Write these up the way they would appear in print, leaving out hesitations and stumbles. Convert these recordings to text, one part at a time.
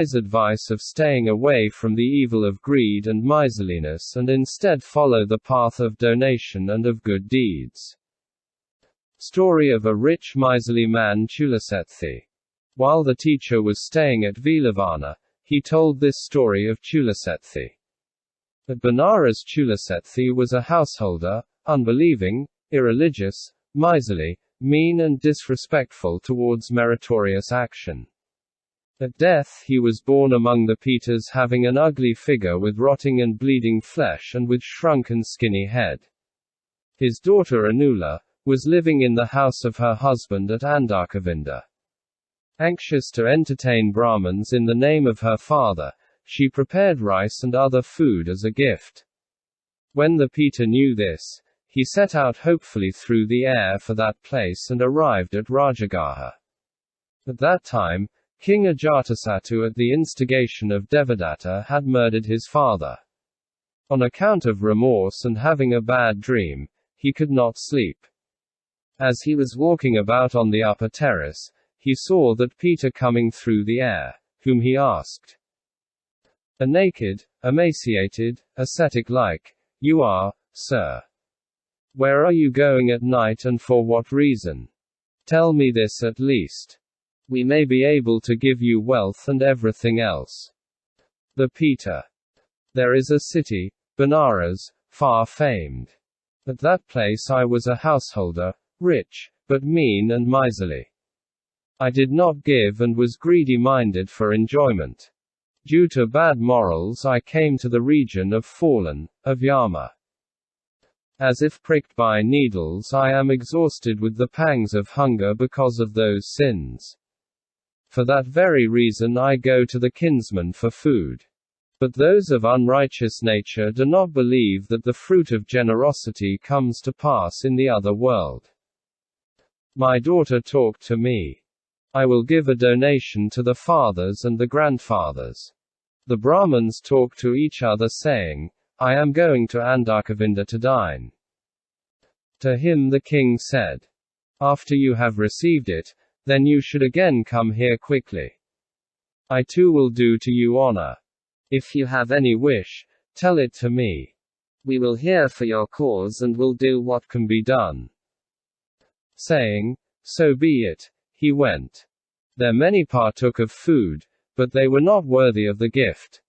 advice of staying away from the evil of greed and miserliness and instead follow the path of donation and of good deeds. Story of a rich miserly man Chulasetthi. While the teacher was staying at Velavana, he told this story of Chulasetthi. At Benares, Chulasetthi was a householder, unbelieving, irreligious, miserly, mean and disrespectful towards meritorious action. At death he was born among the Petas, having an ugly figure with rotting and bleeding flesh and with shrunken skinny head. His daughter Anula was living in the house of her husband at Andakavinda. Anxious to entertain Brahmins in the name of her father, she prepared rice and other food as a gift. When the Peta knew this, he set out hopefully through the air for that place and arrived at Rajagaha. At that time, King Ajatasattu, at the instigation of Devadatta, had murdered his father. On account of remorse and having a bad dream, he could not sleep. As he was walking about on the upper terrace, he saw that Peta coming through the air, whom he asked. "A naked, emaciated, ascetic-like, you are, sir. Where are you going at night and for what reason? Tell me this at least. We may be able to give you wealth and everything else." The Peta. "There is a city, Benares, far famed. At that place I was a householder, rich, but mean and miserly. I did not give and was greedy-minded for enjoyment. Due to bad morals I came to the region of fallen, of Yama. As if pricked by needles I am exhausted with the pangs of hunger because of those sins. For that very reason I go to the kinsman for food. But those of unrighteous nature do not believe that the fruit of generosity comes to pass in the other world. My daughter talked to me. I will give a donation to the fathers and the grandfathers. The Brahmins talk to each other saying, I am going to Andakavinda to dine. To him the king said, after you have received it, then you should again come here quickly. I too will do to you honor. If you have any wish, tell it to me. We will hear for your cause and will do what can be done. Saying, so be it, he went. There many partook of food, but they were not worthy of the gift.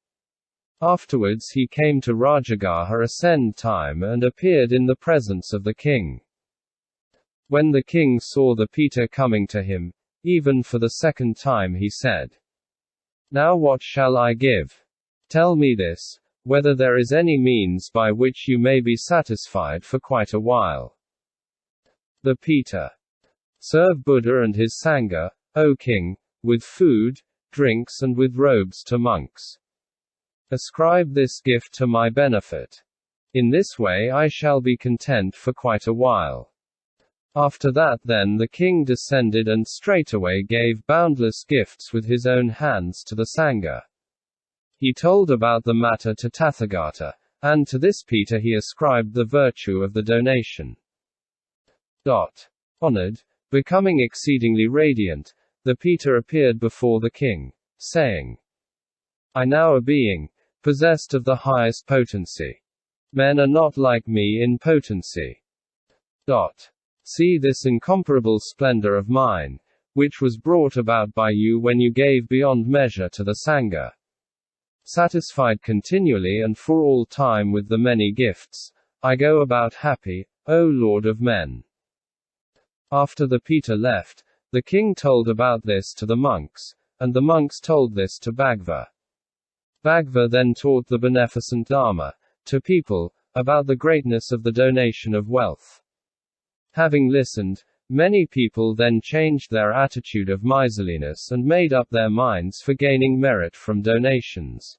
Afterwards he came to Rajagaha a second time and appeared in the presence of the king. When the king saw the Peta coming to him, even for the second time he said, Now what shall I give? Tell me this, whether there is any means by which you may be satisfied for quite a while. The Peta. Serve Buddha and his Sangha, O king, with food, drinks and with robes to monks. Ascribe this gift to my benefit. In this way I shall be content for quite a while. After that then the king descended and straightway gave boundless gifts with his own hands to the Sangha. He told about the matter to Tathagata, and to this Peta he ascribed the virtue of the donation. Honored, becoming exceedingly radiant, the Peta appeared before the king, saying, I now a being, possessed of the highest potency. Men are not like me in potency. See this incomparable splendor of mine, which was brought about by you when you gave beyond measure to the Sangha. Satisfied continually and for all time with the many gifts, I go about happy, O Lord of men. After the Peta left, the king told about this to the monks, and the monks told this to Bhagava. Bhagava then taught the beneficent Dharma to people, about the greatness of the donation of wealth. Having listened, many people then changed their attitude of miserliness and made up their minds for gaining merit from donations.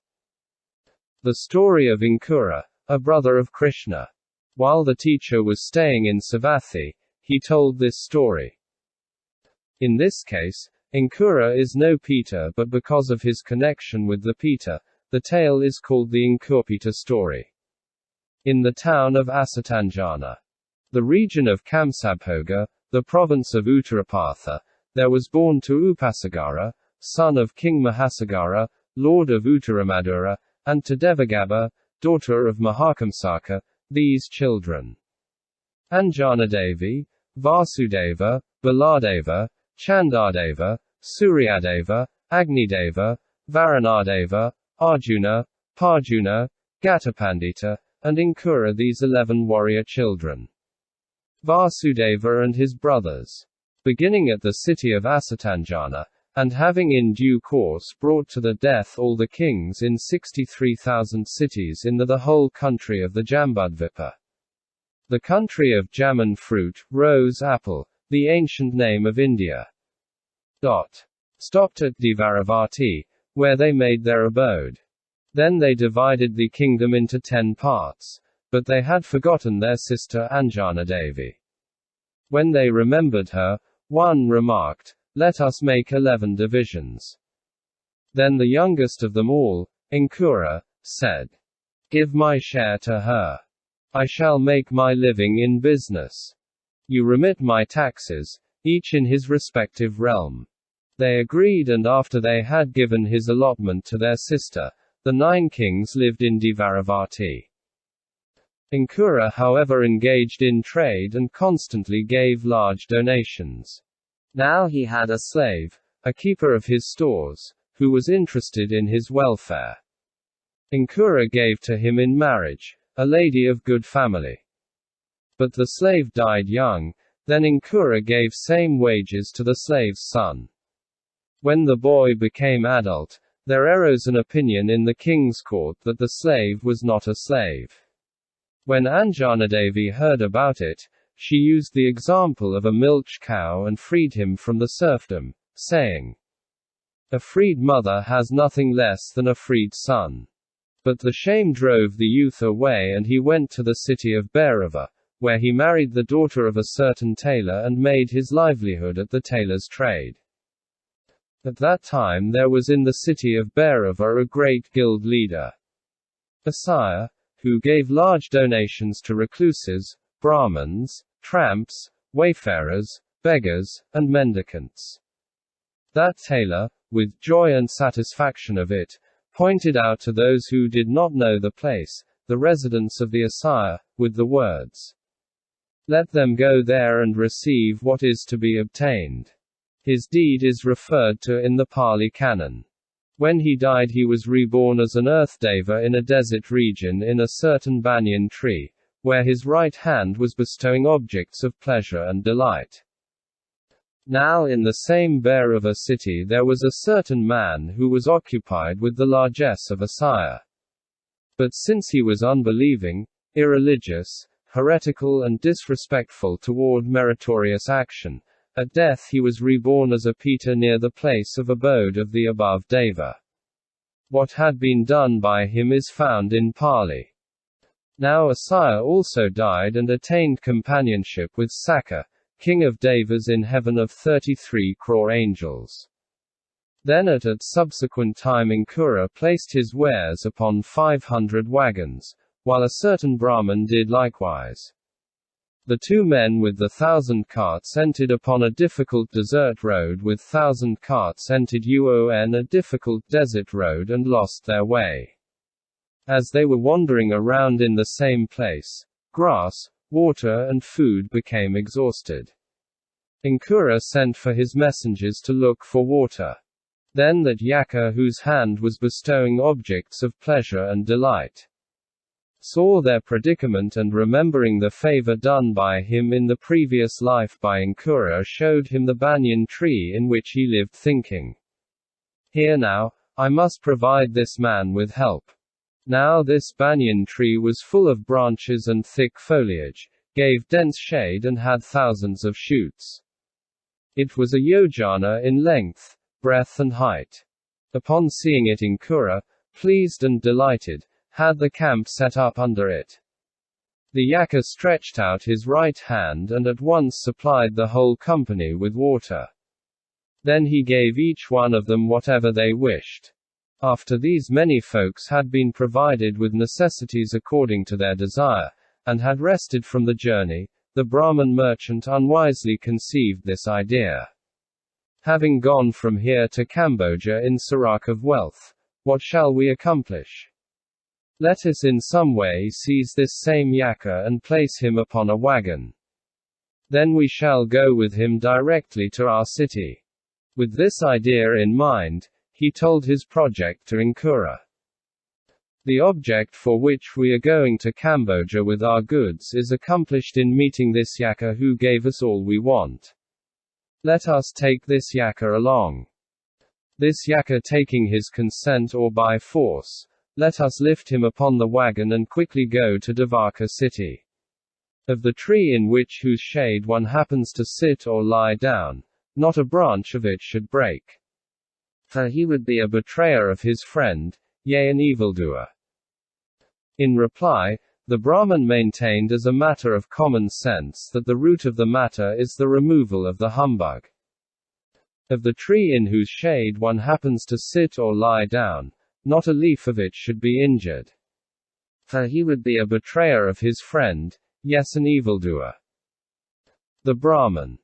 The story of Ankura, a brother of Krishna. While the teacher was staying in Savatthi, he told this story. In this case, Ankura is no Peta, but because of his connection with the Peta, the tale is called the Ankurpeta story. In the town of Asatanjana, the region of Kamsabhoga, the province of Uttarapatha, there was born to Upasagara, son of King Mahasagara, lord of Uttaramadura, and to Devagabha, daughter of Mahakamsaka, these children: Anjanadevi, Vasudeva, Baladeva, Chandadeva, Suryadeva, Agnideva, Varanadeva, Arjuna, Parjuna, Gatapandita, and Ankura, these 11 warrior children. Vasudeva and his brothers. Beginning at the city of Asatanjana, and having in due course brought to the death all the kings in 63,000 cities in the whole country of the Jambudvipa. The country of jamun fruit, rose apple, the ancient name of India. Stopped at Devaravati, where they made their abode. Then they divided the kingdom into 10 parts, but they had forgotten their sister Anjanadevi. When they remembered her, one remarked, "Let us make 11 divisions." Then the youngest of them all, Ankura, said, "Give my share to her. I shall make my living in business. You remit my taxes, each in his respective realm." They agreed, and after they had given his allotment to their sister, the 9 kings lived in Devaravati. Ankura, however, engaged in trade and constantly gave large donations. Now he had a slave, a keeper of his stores, who was interested in his welfare. Ankura gave to him in marriage a lady of good family. But the slave died young. Then Ankura gave same wages to the slave's son. When the boy became adult, there arose an opinion in the king's court that the slave was not a slave. When Anjanadevi heard about it, she used the example of a milch cow and freed him from the serfdom, saying, "A freed mother has nothing less than a freed son." But the shame drove the youth away, and he went to the city of Bhairava, where he married the daughter of a certain tailor and made his livelihood at the tailor's trade. At that time there was in the city of Bhairava a great guild leader, a sire, who gave large donations to recluses, Brahmins, tramps, wayfarers, beggars, and mendicants. That tailor, with joy and satisfaction of it, pointed out to those who did not know the place, the residence of the Asaya, with the words, "Let them go there and receive what is to be obtained." His deed is referred to in the Pali Canon. When he died, he was reborn as an earth deva in a desert region in a certain banyan tree, where his right hand was bestowing objects of pleasure and delight. Now in the same Bhairava city there was a certain man who was occupied with the largesse of Asaya. But since he was unbelieving, irreligious, heretical and disrespectful toward meritorious action, at death he was reborn as a Pita near the place of abode of the above Deva. What had been done by him is found in Pali. Now Asaya also died and attained companionship with Sakka, king of Devas in heaven of 33 crore angels. Then at a subsequent time Ankura placed his wares upon 500 wagons, while a certain Brahmin did likewise. The 2 men with the 1,000 carts entered upon a difficult desert road with 1,000 carts entered on a difficult desert road and lost their way. As they were wandering around in the same place, grass, water and food became exhausted. Ankura sent for his messengers to look for water. Then that Yaka, whose hand was bestowing objects of pleasure and delight, saw their predicament, and remembering the favor done by him in the previous life by Ankura, showed him the banyan tree in which he lived, thinking, "Here now, I must provide this man with help." Now this banyan tree was full of branches and thick foliage, gave dense shade and had thousands of shoots. It was a yojana in length, breadth and height. Upon seeing it, Ankura, pleased and delighted, had the camp set up under it. The Yaka stretched out his right hand and at once supplied the whole company with water. Then he gave each one of them whatever they wished. After these many folks had been provided with necessities according to their desire, and had rested from the journey, the Brahman merchant unwisely conceived this idea. Having gone from here to Cambodia in Sarak of wealth, What shall we accomplish? Let us in some way seize this same Yaka and place him upon a wagon. Then we shall go with him directly to our city. With this idea in mind, he told his project to Ankura. The object for which we are going to Cambodia with our goods is accomplished in meeting this Yaka who gave us all we want. Let us take this Yaka along. This Yaka taking his consent or by force, let us lift him upon the wagon and quickly go to Devaka city. Of the tree in which whose shade one happens to sit or lie down, not a branch of it should break. For he would be a betrayer of his friend, yea, an evildoer. In reply, the Brahmin maintained as a matter of common sense that the root of the matter is the removal of the humbug. Of the tree in whose shade one happens to sit or lie down, not a leaf of it should be injured. For he would be a betrayer of his friend, yes, an evildoer. The Brahmin.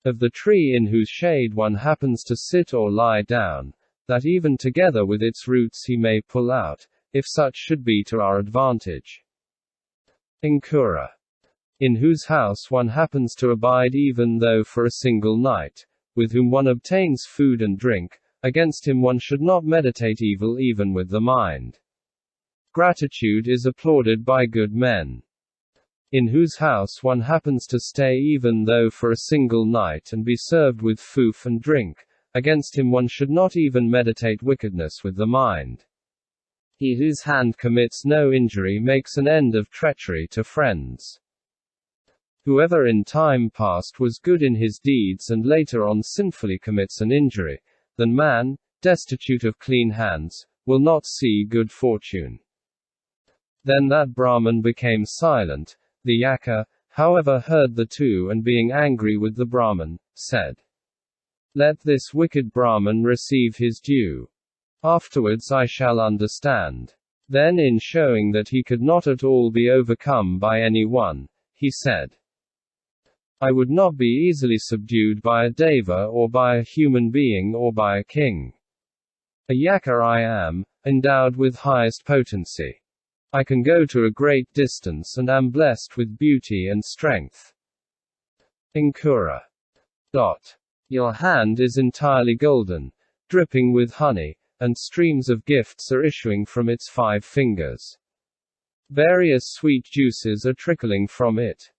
Of the tree in whose shade one happens to sit or lie down, that even together with its roots he may pull out, if such should be to our advantage. Ankura. In whose house one happens to abide even though for a single night, with whom one obtains food and drink, against him one should not meditate evil even with the mind. Gratitude is applauded by good men. In whose house one happens to stay even though for a single night and be served with food and drink, against him one should not even meditate wickedness with the mind. He whose hand commits no injury makes an end of treachery to friends. Whoever in time past was good in his deeds and later on sinfully commits an injury, then man, destitute of clean hands, will not see good fortune. Then that Brahman became silent. The Yaka, however, heard the two and being angry with the Brahman, said, "Let this wicked Brahman receive his due. Afterwards I shall understand." Then, in showing that he could not at all be overcome by any one, he said, "I would not be easily subdued by a deva or by a human being or by a king. A Yaka I am, endowed with highest potency. I can go to a great distance and am blessed with beauty and strength." Ankura. Your hand is entirely golden, dripping with honey, and streams of gifts are issuing from its 5 fingers. Various sweet juices are trickling from it.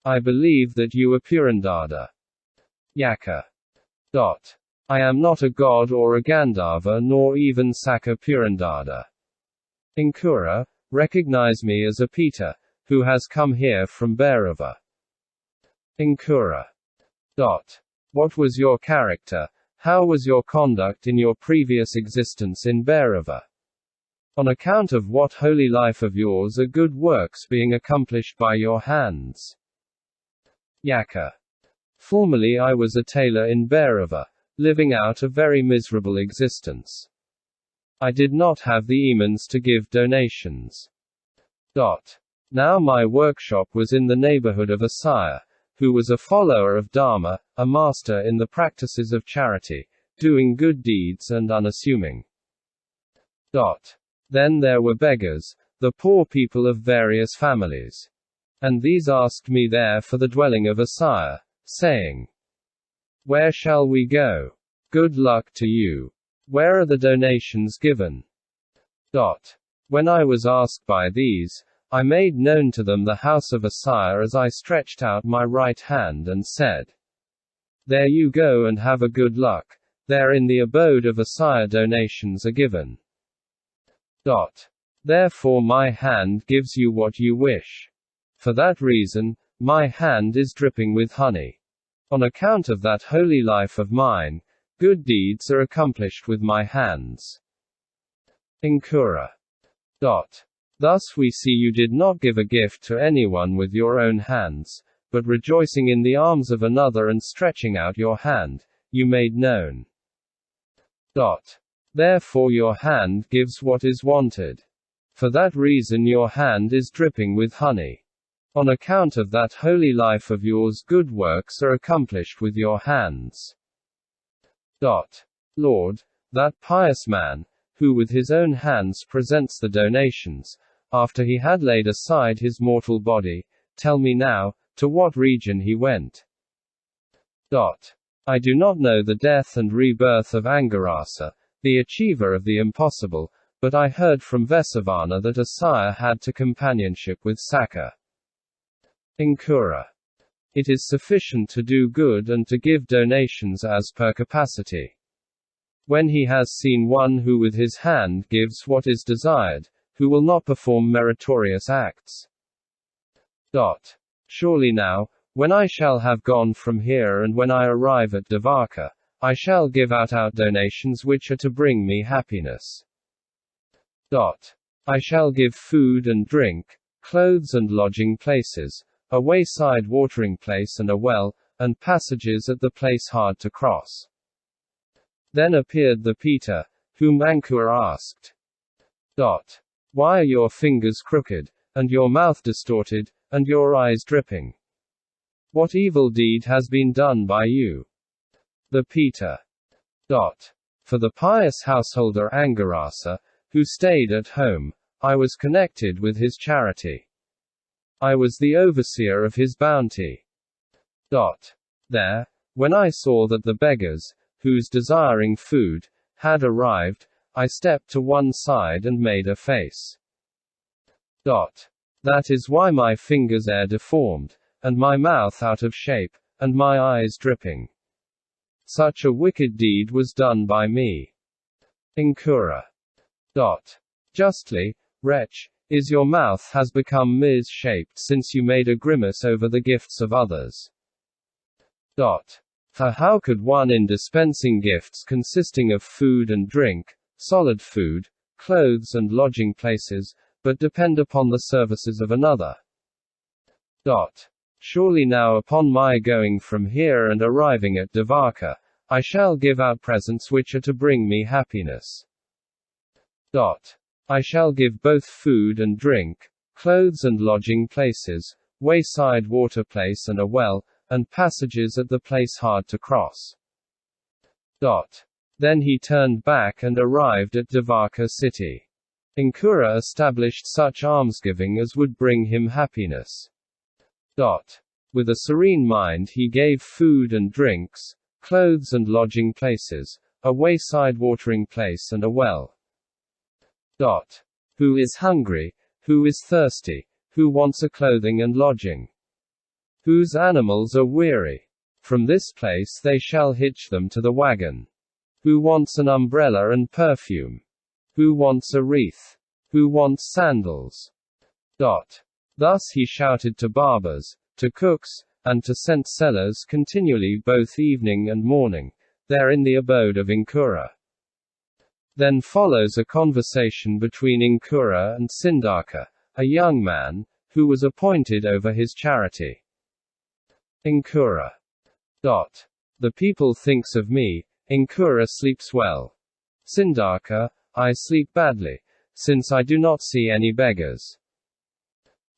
I believe that you are Purandada. Yaka. I am not a god or a Gandharva nor even Saka Purandada. Ankura, recognize me as a Peta, who has come here from Bhairava. Ankura. What was your character? How was your conduct in your previous existence in Bhairava? On account of what holy life of yours are good works being accomplished by your hands? Yaka. Formerly I was a tailor in Bhairava, living out a very miserable existence. I did not have the emans to give donations. Now my workshop was in the neighborhood of a sire, who was a follower of Dharma, a master in the practices of charity, doing good deeds and unassuming. Then there were beggars, the poor people of various families. And these asked me there for the dwelling of a sire, saying, "Where shall we go? Good luck to you. Where are the donations given?" When I was asked by these, I made known to them the house of a sire as I stretched out my right hand and said, "There you go and have a good luck. There in the abode of a sire donations are given." Therefore my hand gives you what you wish. For that reason, my hand is dripping with honey. On account of that holy life of mine, good deeds are accomplished with my hands. Ankura. Thus we see you did not give a gift to anyone with your own hands, but rejoicing in the arms of another and stretching out your hand, you made known. Therefore your hand gives what is wanted. For that reason your hand is dripping with honey. On account of that holy life of yours good works are accomplished with your hands. Lord, that pious man, who with his own hands presents the donations, after he had laid aside his mortal body, tell me now, to what region he went. I do not know the death and rebirth of Angurasa, the achiever of the impossible, but I heard from Vesavana that a sire had to companionship with Saka. Ankura. It is sufficient to do good and to give donations as per capacity. When he has seen one who with his hand gives what is desired, who will not perform meritorious acts. Surely now, when I shall have gone from here and when I arrive at Dvaka, I shall give out donations which are to bring me happiness. I shall give food and drink, clothes and lodging places, a wayside watering place and a well, and passages at the place hard to cross. Then appeared the Peta, whom Ankura asked. Why are your fingers crooked, and your mouth distorted, and your eyes dripping? What evil deed has been done by you? The Peta. For the pious householder Angurasa, who stayed at home, I was connected with his charity. I was the overseer of his bounty. There, when I saw that the beggars, whose desiring food, had arrived, I stepped to one side and made a face. That is why my fingers are deformed, and my mouth out of shape, and my eyes dripping. Such a wicked deed was done by me. Ankura. Justly, wretch, is your mouth has become mis-shaped since you made a grimace over the gifts of others. For how could one in dispensing gifts consisting of food and drink, solid food, clothes and lodging places, but depend upon the services of another? Surely now upon my going from here and arriving at Dvaka, I shall give out presents which are to bring me happiness. I shall give both food and drink, clothes and lodging places, wayside water place and a well, and passages at the place hard to cross. Then he turned back and arrived at Dvaka city. Ankura established such almsgiving as would bring him happiness. With a serene mind he gave food and drinks, clothes and lodging places, a wayside watering place and a well. Who is hungry, who is thirsty, who wants a clothing and lodging? Whose animals are weary? From this place they shall hitch them to the wagon. Who wants an umbrella and perfume? Who wants a wreath? Who wants sandals? Thus he shouted to barbers, to cooks, and to scent sellers continually both evening and morning, there in the abode of Ankura. Then follows a conversation between Ankura and Indaka, a young man, who was appointed over his charity. Ankura. The people thinks of me, Ankura sleeps well. Indaka, I sleep badly, since I do not see any beggars.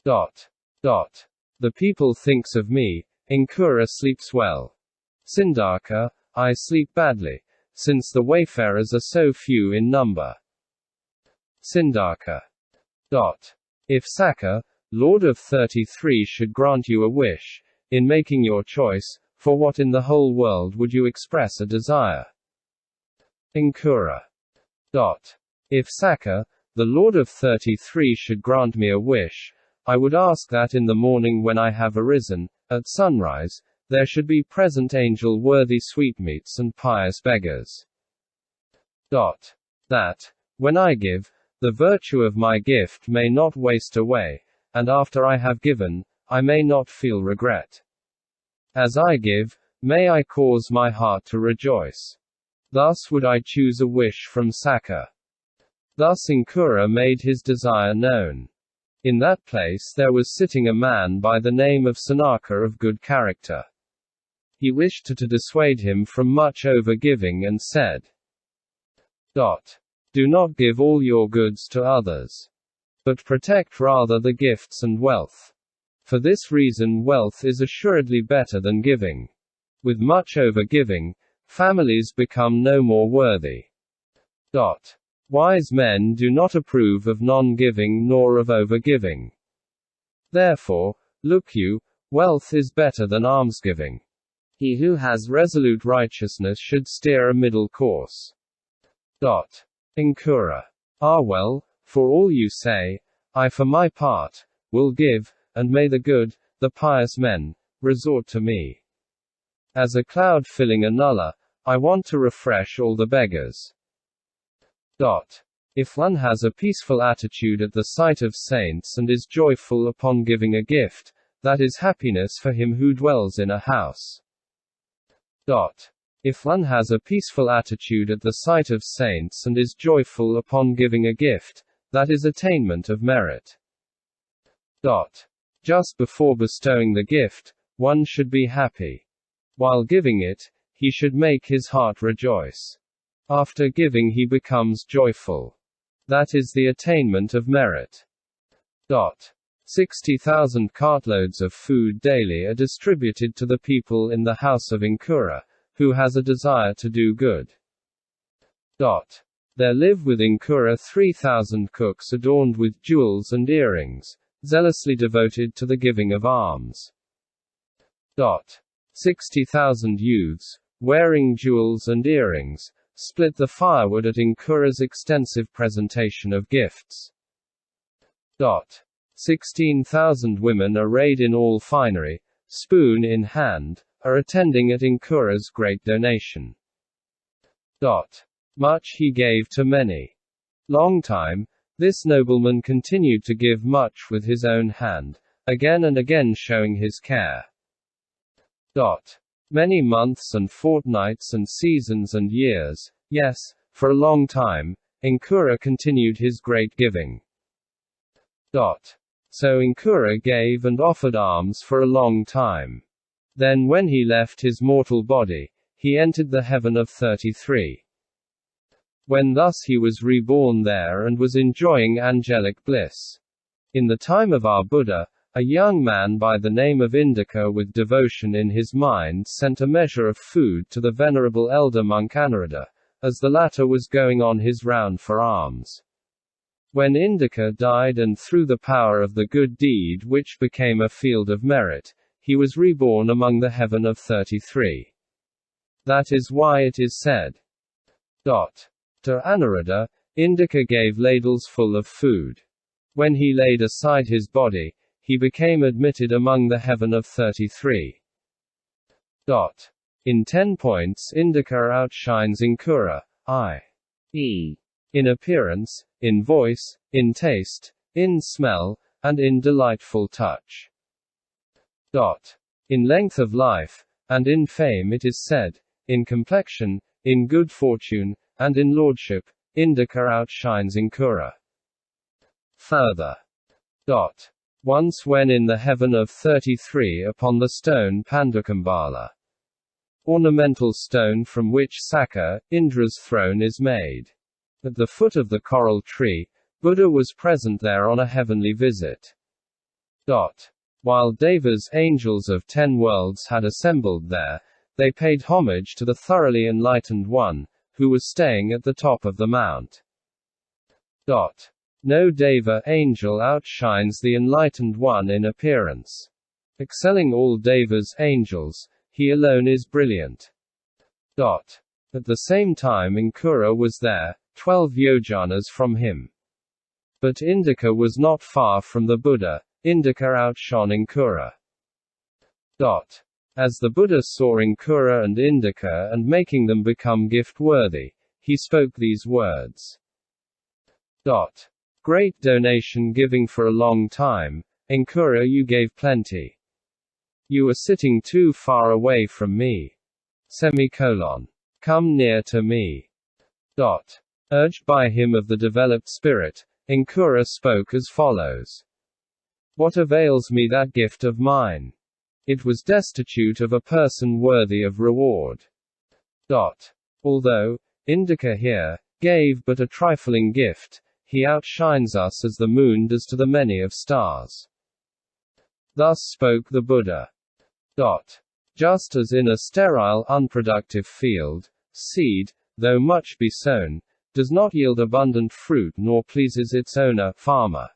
The people thinks of me, Ankura sleeps well. Indaka, I sleep badly, since the wayfarers are so few in number. Indaka. If Saka, Lord of 33 should grant you a wish, in making your choice, for what in the whole world would you express a desire? Ankura. If Saka, the Lord of 33 should grant me a wish, I would ask that in the morning when I have arisen, at sunrise, there should be present angel-worthy sweetmeats and pious beggars. That, when I give, the virtue of my gift may not waste away, and after I have given, I may not feel regret. As I give, may I cause my heart to rejoice. Thus would I choose a wish from Saka. Thus Ankura made his desire known. In that place there was sitting a man by the name of Sanaka of good character. He wished to dissuade him from much over-giving and said, Do not give all your goods to others, but protect rather the gifts and wealth. For this reason wealth is assuredly better than giving. With much over-giving, families become no more worthy. Wise men do not approve of non-giving nor of over-giving. Therefore, look you, wealth is better than almsgiving. He who has resolute righteousness should steer a middle course. Ankura. Ah well, for all you say, I for my part, will give, and may the good, the pious men, resort to me. As a cloud filling a nullah, I want to refresh all the beggars. If one has a peaceful attitude at the sight of saints and is joyful upon giving a gift, that is happiness for him who dwells in a house. If one has a peaceful attitude at the sight of saints and is joyful upon giving a gift, that is attainment of merit. Just before bestowing the gift, one should be happy. While giving it, he should make his heart rejoice. After giving he becomes joyful. That is the attainment of merit. 60,000 cartloads of food daily are distributed to the people in the house of Ankura, who has a desire to do good. There live with Ankura 3,000 cooks adorned with jewels and earrings, zealously devoted to the giving of alms. 60,000 youths, wearing jewels and earrings, split the firewood at Ankura's extensive presentation of gifts. 16,000 women arrayed in all finery, spoon in hand, are attending at Ankura's great donation. Much he gave to many. Long time, this nobleman continued to give much with his own hand, again and again showing his care. Many months and fortnights and seasons and years, yes, for a long time, Ankura continued his great giving. So Ankura gave and offered alms for a long time. Then when he left his mortal body, he entered the heaven of 33. When thus he was reborn there and was enjoying angelic bliss. In the time of our Buddha, a young man by the name of Indaka with devotion in his mind sent a measure of food to the venerable elder monk Anuruddha, as the latter was going on his round for alms. When Indaka died and through the power of the good deed which became a field of merit, he was reborn among the heaven of 33. That is why it is said. To Anuruddha, Indaka gave ladles full of food. When he laid aside his body, he became admitted among the heaven of 33. In 10 points Indaka outshines Ankura, i.e. in appearance, in voice, in taste, in smell, and in delightful touch. In length of life, and in fame it is said, in complexion, in good fortune, and in lordship, Indaka outshines Ankura. Further. Once when in the heaven of 33 upon the stone Pandukambala, ornamental stone from which Sakka, Indra's throne is made. At the foot of the coral tree, Buddha was present there on a heavenly visit. While Devas, angels of 10 worlds had assembled there, they paid homage to the thoroughly enlightened one, who was staying at the top of the mount. No Deva angel outshines the enlightened one in appearance. Excelling all Devas angels, he alone is brilliant. At the same time Ankura was there, 12 yojanas from him. But Indaka was not far from the Buddha. Indaka outshone Ankura. As the Buddha saw Ankura and Indaka and making them become gift-worthy, he spoke these words. Great donation giving for a long time, Ankura you gave plenty. You are sitting too far away from me. Come near to me. Urged by him of the developed spirit, Ankura spoke as follows. What avails me that gift of mine? It was destitute of a person worthy of reward. Although, Indaka here, gave but a trifling gift, he outshines us as the moon does to the many of stars. Thus spoke the Buddha. Just as in a sterile, unproductive field, seed, though much be sown, does not yield abundant fruit nor pleases its owner, farmer.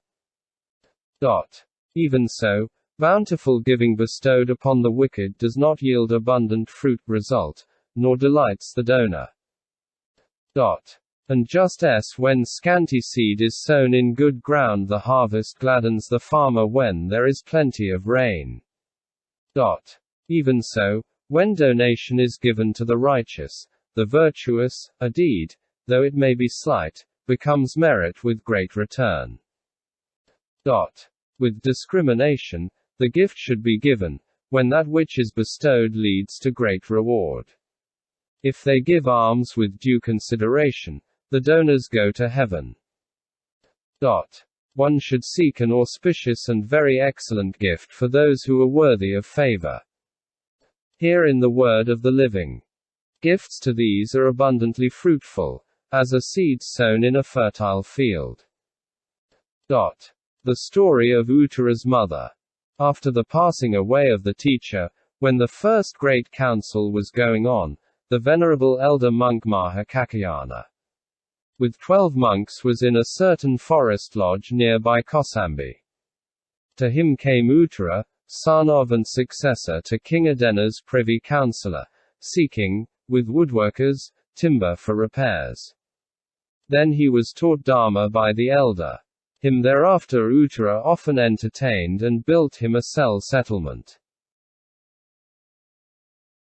Even so, bountiful giving bestowed upon the wicked does not yield abundant fruit, result, nor delights the donor. And just as when scanty seed is sown in good ground, the harvest gladdens the farmer when there is plenty of rain. Even so, when donation is given to the righteous, the virtuous, a deed, though it may be slight, becomes merit with great return. With discrimination, the gift should be given, when that which is bestowed leads to great reward. If they give alms with due consideration, the donors go to heaven. One should seek an auspicious and very excellent gift for those who are worthy of favor. Here in the word of the living. Gifts to these are abundantly fruitful, as a seed sown in a fertile field. The story of Uttara's mother. After the passing away of the teacher, when the first great council was going on, the venerable elder monk Mahakakayana, with 12 monks, was in a certain forest lodge nearby Kosambi. To him came Uttara, son of and successor to King Adena's privy councillor, seeking, with woodworkers, timber for repairs. Then he was taught Dharma by the elder. Him thereafter Uttara often entertained and built him a cell settlement.